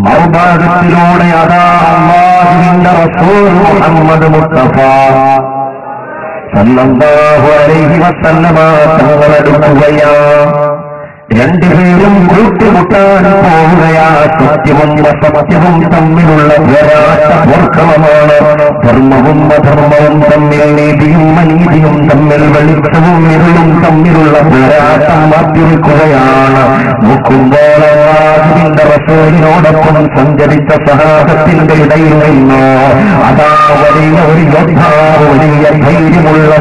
മറുഭാഗത്തിലൂടെ അതാ അല്ലാഹുവിന്റെ റസൂൽ മുഹമ്മദ് മുസ്തഫ സല്ലല്ലാഹു അലൈഹി വസല്ലമ തങ്ങളെടുക്കുകയാണ്. രണ്ടുപേരും കൂട്ടുമുട്ടാൻ പോവുകയാ. സത്യവും അസത്യവും തമ്മിലുള്ള പോരാട്ട പോർക്കളമാണ്. ധർമ്മവും അധർമ്മവും തമ്മിൽ, നീതിയും അനീതിയും തമ്മിൽ, വെളിച്ചവും ഇരുളും തമ്മിലുള്ള പോരാട്ടം മാറ്റിവെക്കുകയാണ്. നോക്കുമ്പോൾ അല്ലാഹുവിന്റെ റസൂലിനോടൊപ്പം സഞ്ചരിച്ച സഹാബത്തിന്റെ ഇടയിൽ നിന്നോ അതാ വലിയ ഒരു യോദ്ധാവ്, വലിയ ധൈര്യമുള്ള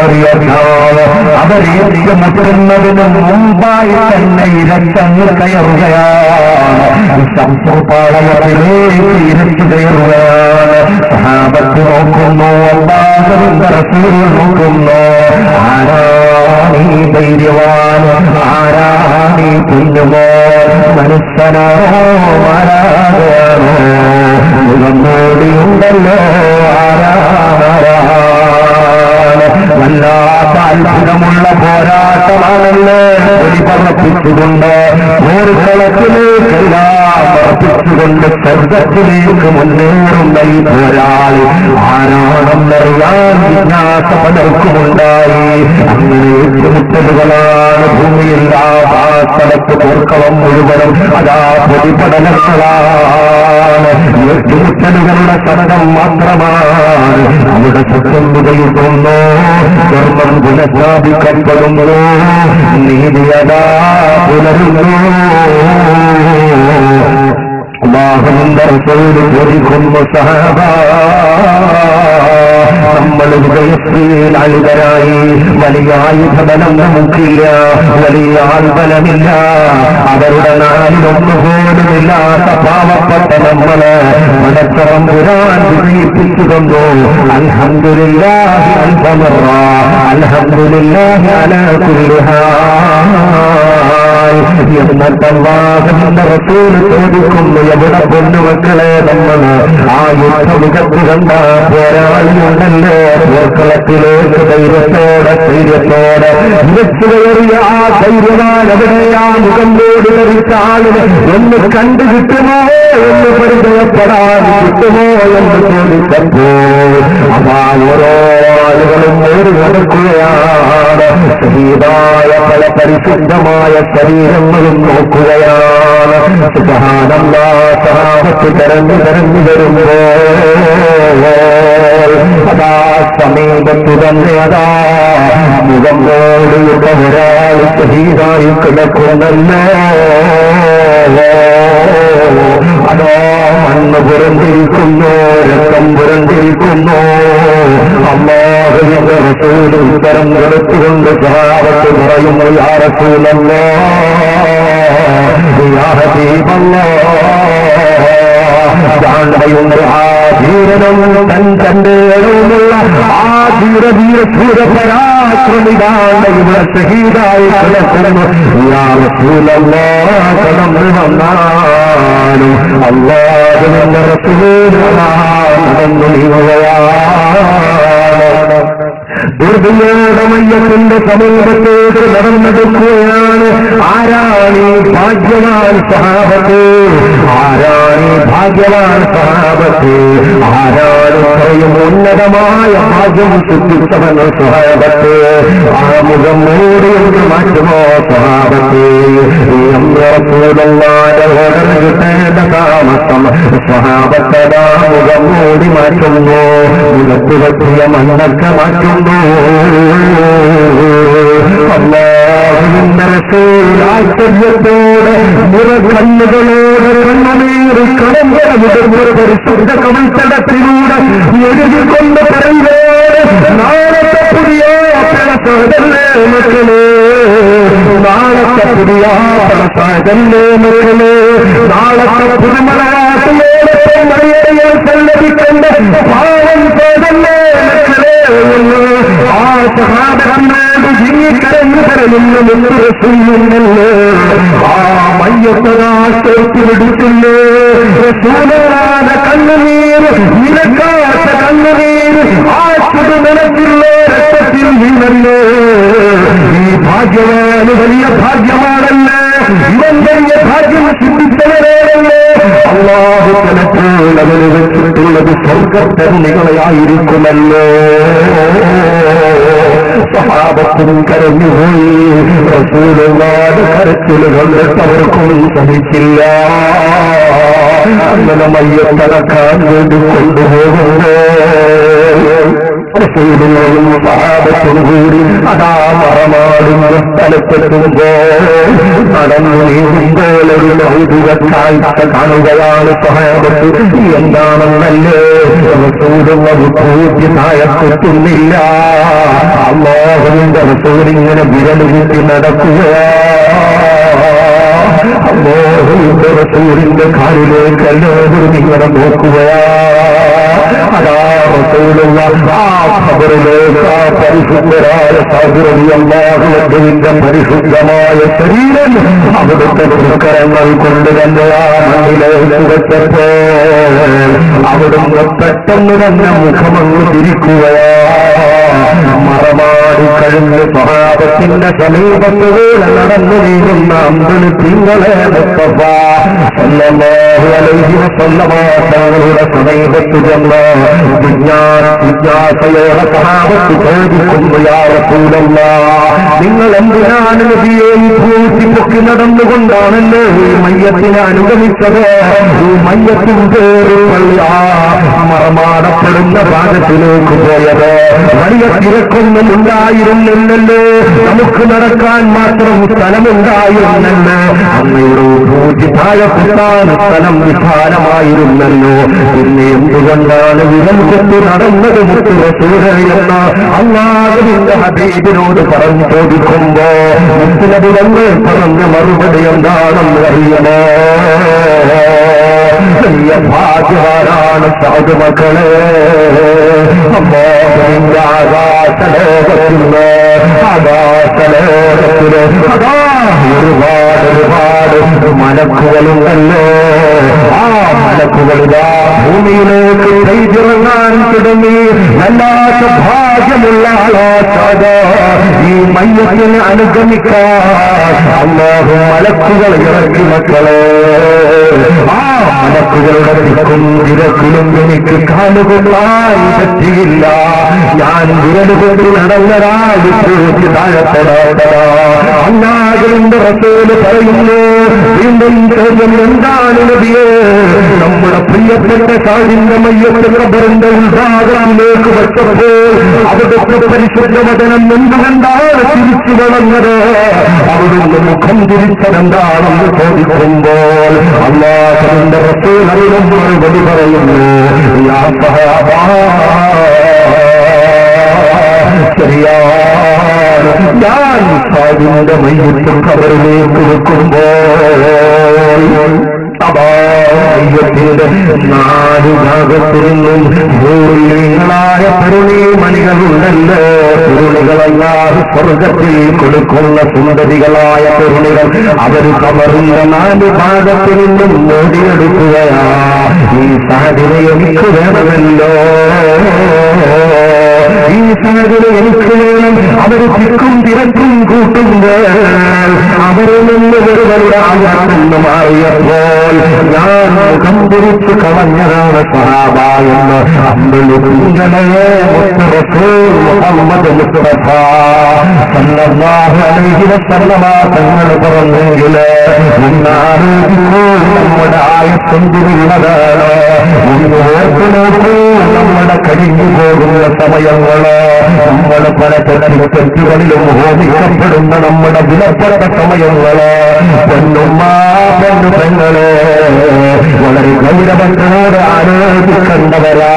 ഒരു യോദ്ധാവ് അവരെ മുട്ടുന്നതിന് മുമ്പ് തന്നെ ഇരച്ചങ്ങ് കയറുകയാണ്. ശംസുപാളയത്തിലേക്ക് ഇരച്ചു കയറുകയാണ്. സഹാബത്ത് നോക്കുന്നു, അല്ലാഹുവിന്റെ റസൂൽ നോക്കുന്നു. ആരാണീ ധൈര്യവാൻ, ആരാണീ കുഞ്ഞുമോൻ, മനുഷ്യനാണോ ആരാണോ മുഖംമൂടിയുണ്ടല്ലോ വല്ലാത്ത അത്ഭുതമുള്ള പോരാട്ടമാണല്ലോ. പറപ്പിച്ചുകൊണ്ട് ഓർക്കളത്തിലേക്കെല്ലാം പറപ്പിച്ചുകൊണ്ട് സ്വർഗത്തിലേക്ക് മുന്നേറുന്ന ഈ പോരാളി ആരാണെന്നറിയാൻ ജിജ്ഞാസ പലർക്കുമുണ്ടായി. അങ്ങനെ ഏറ്റുമുട്ടലുകളാണ് ഭൂമിയിൽ. ആ സ്ഥലത്ത് പോർക്കളം മുഴുവനും അതാ പൊടിപടലങ്ങളാണ്. ഏറ്റുമുട്ടലുകളുടെ ശബ്ദം മാത്രമാണ് അവിടെ ശബ്ദമുകയുന്നു. ധർമ്മം പുനഃസ്ഥാപിക്കപ്പെടുന്നു, നീതിയതാ പുലരുന്നു. അല്ലാഹുവിന്റെ റസൂൽ ചോദിക്കുന്നു, സഹാബ നമ്മൾ ഹൃദയത്തിൽ അഴുതരായി. വലിയ ആയുധബലം നമുക്കില്ല, വലിയ ആൾബലമില്ല. അവരുടെ നാലിലൊന്നുപോലുമില്ലാത്ത പാവപ്പെട്ട നമ്മള് പടച്ചതമ്പുരാൻ വിജയിപ്പിച്ചു തന്നു. അൽഹംദുലില്ലാഹി അൽഹമറ, അൽഹംദുലില്ലാഹി അലാ കുല്ലി ഹാൽ. എന്നിട്ട് അല്ലാഹുവിന്റെ റസൂൽ ചോദിക്കുന്നു, എവിടെ പൊന്നുമക്കളെ നമ്മൾ ആ യുദ്ധമുഖത്ത് കണ്ട പോരാളിയുണ്ടല്ലോ പോർക്കളത്തിലേക്ക് ധൈര്യത്തോടെ ഇരച്ചു കയറിയ ആ ധൈര്യവാൻ എവിടെയാ? മുഖം മൂടി ധരിച്ച ആളിനെ ഒന്ന് കണ്ടു കിട്ടുമോ, ഒന്ന് പരിചയപ്പെടാൻ കിട്ടുമോ എന്ന് ചോദിച്ചപ്പോൾ അതാ ഓരോ ആളുകളും ഓടി നടക്കുകയാണ്. ശരീരായ പല പരിശുദ്ധമായ ശരീരങ്ങളും നോക്കുകയാണ്. സുബ്ഹാനല്ലാഹ്, സഹാബത്ത് കരഞ്ഞു വരുമ്പോൾ അതാ സമീപത്തു തന്നെ അതാ മുഖം പോലെയുള്ള ഒരാൾ ശഹീദായി കിടക്കുന്നല്ലോ. അതോ മണ്ണ് പുരണ്ടിരിക്കുന്നു, രക്തം പുരണ്ടിരിക്കുന്നു. അല്ലാഹുവിന്റെ റസൂൽ ഉത്തരം കൊടുത്തുകൊണ്ട് സഹാബത്ത് പറയുന്നു, യാ റസൂലല്ലാഹ്, യാ ഹബീബല്ലാഹ്, ചാണ്ടയുണ്ട് ആ ധീരനും തന്റെ ഇടവുമുള്ള ആ ധീരപരാക്രമിതാണ് ഇവിടെ ശഹീദായി കിടക്കുന്നു. യാ റസൂലല്ലാഹ്, കടന്നു വന്നാലും അല്ലാഹുവിന്റെ റസൂൽ നടന്നു നീങ്ങുകയാണ്. ദുർബലയുടെ മയ്യത്തിന്റെ സമീപത്തേക്ക് നടന്നെടുക്കുകയാണ്. ആരാണീ ഭാഗ്യവാൻ സഹാബത്ത്? ആരാണീ ഭാഗ്യവാൻ സഹാബത്ത്? ആരാണ് പറയും ഉന്നതമായ ഭാഗ്യം സിദ്ധിച്ചവൻ സഹാബത്ത്? ആ മുഖം മൂടിയൊന്ന് മാറ്റുമോ സഹാബത്ത്? ഓർഡർ കിട്ടേണ്ട താമസം സഹാബത്തതാ മുഖം മൂടി മാറ്റുന്നു. മുഖത്ത് പറ്റിയ മണ്ണൊക്കെ മാറ്റുന്നു. അല്ലാഹുവിന്റെ റസൂൽ ആശ്ചര്യത്തോടെ നിറകണ്ണുകളോട് കണ്ണുനീർ കടമ്പുറ പരിശുദ്ധ കവിൾത്തടത്തിലൂടെ എഴുതിക്കൊണ്ട് പറയുന്നത്, നാളത്തെ പുതിയ സഹോദരനെ മക്കളെ, നാളത്തെ പുതിയ സഹോദരനെ മക്കളെ, നാളത്തെ പുതുമലയാളത്തിലോടൊപ്പം മറിയറിയാൻ സല്ലപിക്കേണ്ട പാവം സഹോദരനെ മക്കളെ എന്ന് ആ സഹാബത്തിനോട് കരയുന്ന റസൂലുണ്ടല്ലോ. ആ മയ്യത്തനാശോക്ക് വിടുത്തില്ലേ റസൂലാന കണ്ണുനീർ, നിലക്കാത്ത കണ്ണുനീർ ആ ചുടുനിലത്തിലുള്ള രക്തത്തിൽ വീണല്ലോ. ഈ ഭാഗ്യവാന് വലിയ ഭാഗ്യമാണല്ലേ, ഇവൻ വലിയ ഭാഗ്യം സിദ്ധിച്ചവരേയല്ലേ അല്ലാഹു തലത്തിൽ വെച്ചിട്ടുള്ളത് സ്വർഗ്ഗത്തരുണികളായിരിക്കുമല്ലോ. സഹാബത്തും കരഞ്ഞുപോയി. റസൂലുള്ളാഹിയുടെ കരച്ചിൽ കണ്ടിട്ട് അവർക്കും സഹിച്ചില്ല. അങ്ങനെ മയ്യത്തടക്കാൻ വേണ്ടി കൊണ്ടുപോകുമ്പോ റസൂലുള്ളാഹിയും സഹാബത്തും കൂടി അതാ മറമാടുന്ന സ്ഥലത്തെത്തുമ്പോ നടന്നു നീങ്ങുമ്പോൾ ഒരു ഭൗതിക കാഴ്ച കാണുകയാണ് സഹാബത്ത്. എന്താണെന്നല്ലേ, റസൂലുള്ളാഹി പൂജ്യ താഴെത്തുന്നില്ല. അല്ലാഹുവിന്റെ റസൂലിങ്ങനെ വിരലുകുത്തി നടക്കുകയാ. അല്ലാഹുവിന്റെ റസൂലിന്റെ കാലിലേക്ക് എല്ലാവരും ഇങ്ങനെ നോക്കുകയാ. അതാ റസൂലുള്ളാഹി ആ ഖബറിലേക്ക് ആ പരിശുദ്ധരായ അല്ലാഹുവിന്റെ പരിശുദ്ധമായ ശരീരം അവിടുത്തെ തൃക്കരങ്ങൾ കൊണ്ട് തന്നെ ആ മണ്ണിലേക്ക് വെച്ചപ്പോ അവിടുന്ന് പെട്ടെന്ന് തന്നെ മുഖമങ്ങ് തിരിക്കുകയാ. മറമാടി കഴിഞ്ഞ് സ്വഹാബത്തിന്റെ സമീപത്തുകൂടെ നടന്നു നീങ്ങുന്ന അമ്പത് തിങ്കളെ മുസ്തഫ സല്ലല്ലാഹു അലൈഹി വസല്ലമ തങ്ങളുടെ സമീപത്ത് ചെന്ന് ജിജ്ഞാസയോടെ സ്വഹാബത്ത് ചോദിക്കുന്നു, യാ റസൂലല്ലാഹ്, നിങ്ങൾ എന്തിനാണ് നബിയെ ഈ പൂത്തിപ്പൊക്കി നടന്നുകൊണ്ടാണല്ലോ ഈ മയ്യത്തിനെ അനുഗമിച്ചത്? ഈ മയ്യത്തിന്റെ മറമാടപ്പെടുന്ന ഭാഗത്തിലേക്ക് പോയത് വലിയ തിരക്കൊന്നും ഉണ്ടായിരുന്നില്ലല്ലോ, നമുക്ക് നടക്കാൻ മാത്രം സ്ഥലമുണ്ടായിരുന്നല്ലോ, അങ്ങയുടെ പൂജിതായ കുത്താൻ സ്ഥലം വിശാലമായിരുന്നല്ലോ, പിന്നെ എന്തുകൊണ്ടാണ് വിരൽ കൊണ്ടു നടന്നത് മുത്തു റസൂലേ എന്ന് അല്ലാഹുവിന്റെ ഹബീബിനോട് പറഞ്ഞു ചോദിക്കുമ്പോ മുത്തുനബിതങ്ങൾ പറഞ്ഞ മറുപടി എന്താണെന്ന് അറിയണോ? ഭാഗ്യവാനാണ് സാധു മക്കളെ. അല്ലാഹുവിന്റെ ആകാശലോകത്തില് അതാ ഒരുപാട് മലക്കുകളുണ്ടല്ലോ. ആ മലക്കുകളിതാ ഭൂമിയിലേക്ക് കൈതിറങ്ങാൻ തുടങ്ങി. വല്ലാത്ത ഭാഗ്യമുള്ള ആളാച്ചാത ഈ മയ്യത്തിനെ അനുഗമിക്കാൻ അല്ലാഹു മലക്കുകൾ ഇറക്കി മക്കളെ. ആ മലക്കുകളുടെ തിരക്കും തിരക്കിലും എനിക്ക് കാലുകൊള്ളാൻ പറ്റിയില്ല. ഞാൻ വിരലുകൊണ്ട് നടന്നതായി താഴപ്പെടാത്തതാ. അല്ലാഹുവിന്റെ റസൂല് പറയുന്നു, വീണ്ടും ചോദ്യം, എന്താണ് നബിയേ? നമ്മുടെ പ്രിയപ്പെട്ട സാഹിന്റെ മയ്യത്ത് ഖബറിന്റെ ഉൾഭാഗത്തിലേക്ക് വെച്ചപ്പോൾ അവിടുത്തെ പരിശുദ്ധ വചനം എന്തുകൊണ്ടാണ് തിരിച്ചു വളർന്നത്? അവിടുന്ന് മുഖം തിരിച്ചതെന്താണെന്ന് ചോദിക്കുമ്പോൾ അല്ലാഹുവിന്റെ റസൂൽ അതിനും മറുപടി പറയുന്നു, യാ സഹാബാ, ശരിയാണ്, ഞാൻ സാഹിന്റെ മയ്യത്ത് ഖബറിലേക്ക് വെക്കുമ്പോൾ അബായത്തിന്റെ 4 ഭാഗത്തു നിന്നും ഭൂരികളായ പെരുണീമണികളുണ്ടല്ലോ. പെരുണികളല്ലാതെ സ്വർഗത്തിൽ കൊടുക്കുന്ന സുന്ദരികളായ പെരുണികൾ അവർ ഖബറിന്റെ 4 ഭാഗത്തു നിന്നും നേടിയെടുക്കുകയാ. ഈ സാധ്യത എനിക്ക് വേണമല്ലോ, ഈ സാധ്യത എനിക്ക് വേണം. അവർ തിക്കും തിരക്കും കൂട്ടുമ്പോൾ അവരിൽ നിന്ന് ഒരുവരുടെ ആയാസെന്ന് മാറിയപ്പോൾ ഞാൻ മുഖം തിരിച്ചു കളഞ്ഞതാണ് സഹാബ എന്ന് അമ്പലുങ്ങളെ മുഹമ്മദ് മുസ്തഫ സല്ലല്ലാഹു അലൈഹി വസല്ലമ തങ്ങൾ പറഞ്ഞെങ്കിൽ നമ്മുടെ ആയസെന്തിനുള്ളതാണ്. ഓർത്തു നോക്കൂ, നമ്മുടെ കഴിഞ്ഞു പോകുന്ന സമയങ്ങള്, നമ്മൾ പല തെറ്റുകളിലും ഹോമിക്കപ്പെടുന്ന നമ്മുടെ വിലപ്പെട്ട സമയങ്ങള്, പെണ്ണുമ്മ പെണ്ണു പെങ്ങളെ വളരെ ഗൗരവത്തോടെ ആലോചിക്കേണ്ടവരാ.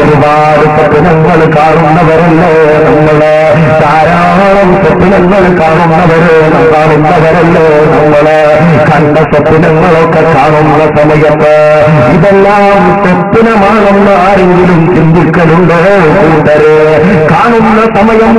ഒരുപാട് സ്വപ്നങ്ങൾ കാണുന്നവരല്ലേ നമ്മള്, ധാരാളം സ്വപ്നങ്ങൾ കാണുന്നവരല്ലേ നമ്മള്. കണ്ട സ്വപ്നങ്ങളൊക്കെ കാണുന്ന സമയത്ത് ഇതെല്ലാം സ്വപ്നമാണെന്ന് ആരെങ്കിലും ചിന്തിക്കലുണ്ടോ കൂട്ടരെ? കാണുന്ന സമയം